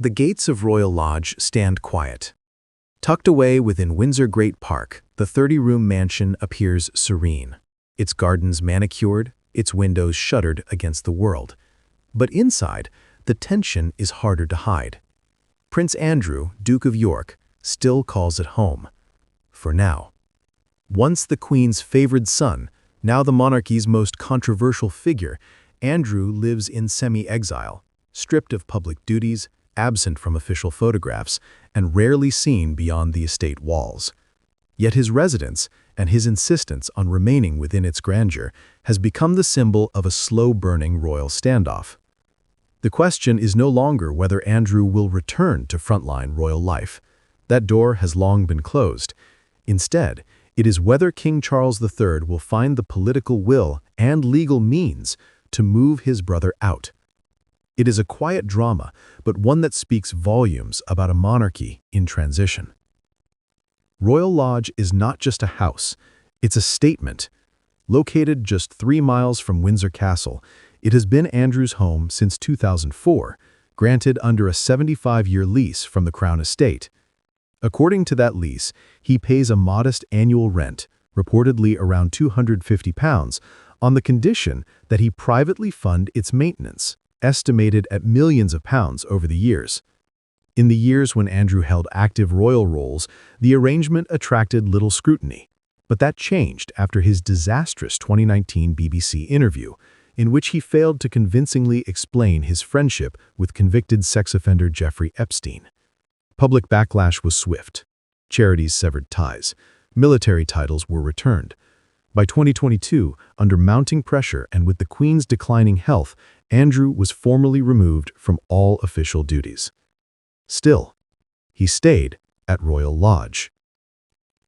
The gates of Royal Lodge stand quiet. Tucked away within Windsor Great Park, the 30-room mansion appears serene. Its gardens manicured, its windows shuttered against the world. But inside, the tension is harder to hide. Prince Andrew, Duke of York, still calls it home. For now. Once the Queen's favored son, now the monarchy's most controversial figure, Andrew lives in semi-exile, stripped of public duties, absent from official photographs, and rarely seen beyond the estate walls. Yet his residence, and his insistence on remaining within its grandeur, has become the symbol of a slow-burning royal standoff. The question is no longer whether Andrew will return to frontline royal life. That door has long been closed. Instead, it is whether King Charles III will find the political will and legal means to move his brother out. It is a quiet drama, but one that speaks volumes about a monarchy in transition. Royal Lodge is not just a house, it's a statement. Located just 3 miles from Windsor Castle, it has been Andrew's home since 2004, granted under a 75-year lease from the Crown Estate. According to that lease, he pays a modest annual rent, reportedly around £250, on the condition that he privately fund its maintenance, estimated at millions of pounds over the years. In the years when Andrew held active royal roles, the arrangement attracted little scrutiny. But that changed after his disastrous 2019 BBC interview, in which he failed to convincingly explain his friendship with convicted sex offender Jeffrey Epstein. Public backlash was swift. Charities severed ties. Military titles were returned. By 2022, under mounting pressure and with the Queen's declining health, Andrew was formally removed from all official duties. Still, he stayed at Royal Lodge.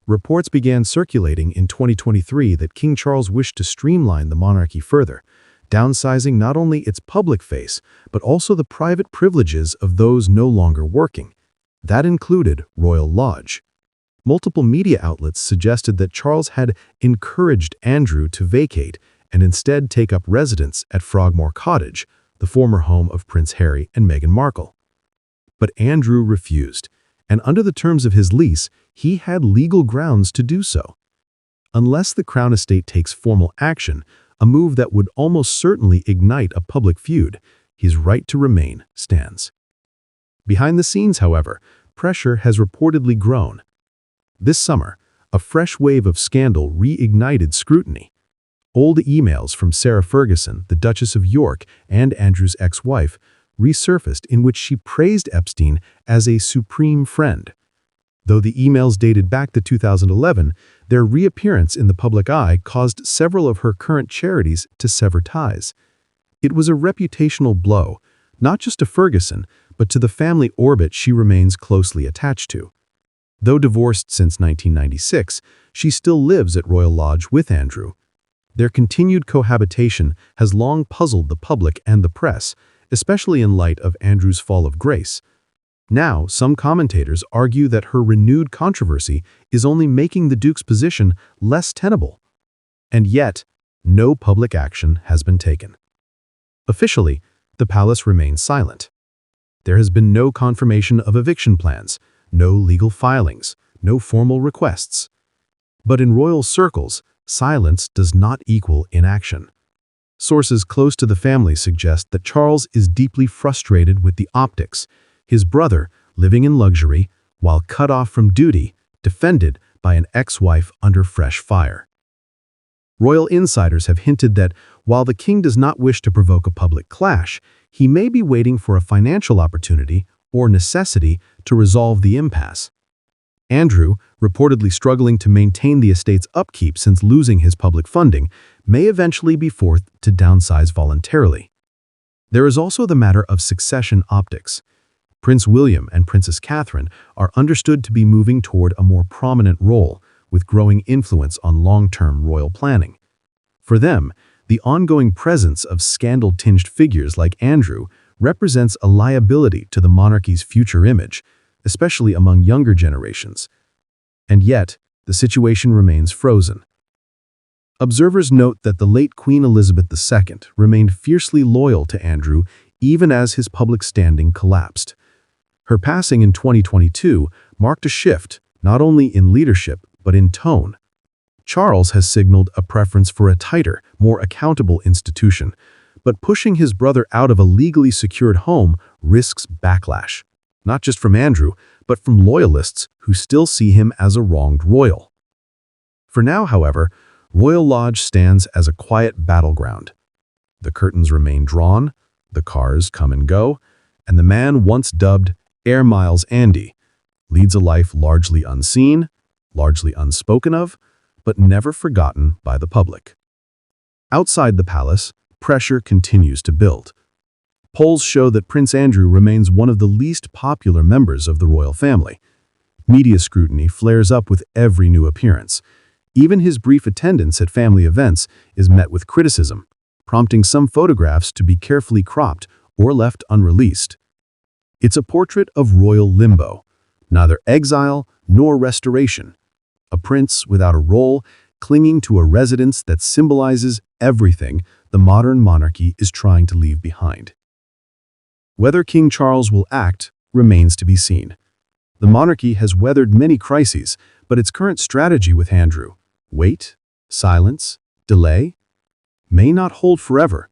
Reports began circulating in 2023 that King Charles wished to streamline the monarchy further, downsizing not only its public face, but also the private privileges of those no longer working. That included Royal Lodge. Multiple media outlets suggested that Charles had encouraged Andrew to vacate and instead take up residence at Frogmore Cottage, the former home of Prince Harry and Meghan Markle. But Andrew refused, and under the terms of his lease, he had legal grounds to do so. Unless the Crown Estate takes formal action, a move that would almost certainly ignite a public feud, his right to remain stands. Behind the scenes, however, pressure has reportedly grown. This summer, a fresh wave of scandal reignited scrutiny. Old emails from Sarah Ferguson, the Duchess of York and Andrew's ex-wife, resurfaced in which she praised Epstein as a supreme friend. Though the emails dated back to 2011, their reappearance in the public eye caused several of her current charities to sever ties. It was a reputational blow, not just to Ferguson, but to the family orbit she remains closely attached to. Though divorced since 1996, she still lives at Royal Lodge with Andrew. Their continued cohabitation has long puzzled the public and the press, especially in light of Andrew's fall of grace. Now, some commentators argue that her renewed controversy is only making the Duke's position less tenable. And yet, no public action has been taken. Officially, the palace remains silent. There has been no confirmation of eviction plans, no legal filings, no formal requests. But in royal circles, silence does not equal inaction. Sources close to the family suggest that Charles is deeply frustrated with the optics, his brother living in luxury while cut off from duty, defended by an ex-wife under fresh fire. Royal insiders have hinted that while the king does not wish to provoke a public clash, he may be waiting for a financial opportunity or necessity to resolve the impasse. Andrew, reportedly struggling to maintain the estate's upkeep since losing his public funding, may eventually be forced to downsize voluntarily. There is also the matter of succession optics. Prince William and Princess Catherine are understood to be moving toward a more prominent role, with growing influence on long-term royal planning. For them, the ongoing presence of scandal-tinged figures like Andrew represents a liability to the monarchy's future image, especially among younger generations. And yet, the situation remains frozen. Observers note that the late Queen Elizabeth II remained fiercely loyal to Andrew even as his public standing collapsed. Her passing in 2022 marked a shift, not only in leadership, but in tone. Charles has signaled a preference for a tighter, more accountable institution, but pushing his brother out of a legally secured home risks backlash, not just from Andrew, but from loyalists who still see him as a wronged royal. For now, however, Royal Lodge stands as a quiet battleground. The curtains remain drawn, the cars come and go, and the man once dubbed Air Miles Andy leads a life largely unseen, largely unspoken of, but never forgotten by the public. Outside the palace, pressure continues to build. Polls show that Prince Andrew remains one of the least popular members of the royal family. Media scrutiny flares up with every new appearance. Even his brief attendance at family events is met with criticism, prompting some photographs to be carefully cropped or left unreleased. It's a portrait of royal limbo, neither exile nor restoration. A prince without a role, clinging to a residence that symbolizes everything the modern monarchy is trying to leave behind. Whether King Charles will act remains to be seen. The monarchy has weathered many crises, but its current strategy with Andrew, wait, silence, delay, may not hold forever.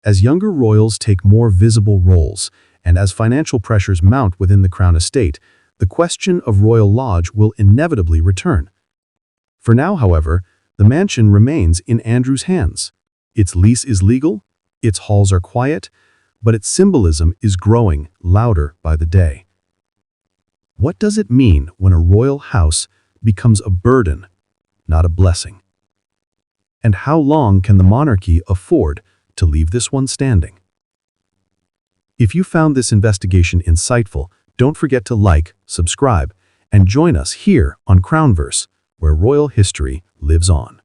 As younger royals take more visible roles, and as financial pressures mount within the Crown estate, the question of Royal Lodge will inevitably return. For now, however, the mansion remains in Andrew's hands. Its lease is legal, its halls are quiet, but its symbolism is growing louder by the day. What does it mean when a royal house becomes a burden, not a blessing? And how long can the monarchy afford to leave this one standing? If you found this investigation insightful, don't forget to like, subscribe, and join us here on Crownverse, where royal history lives on.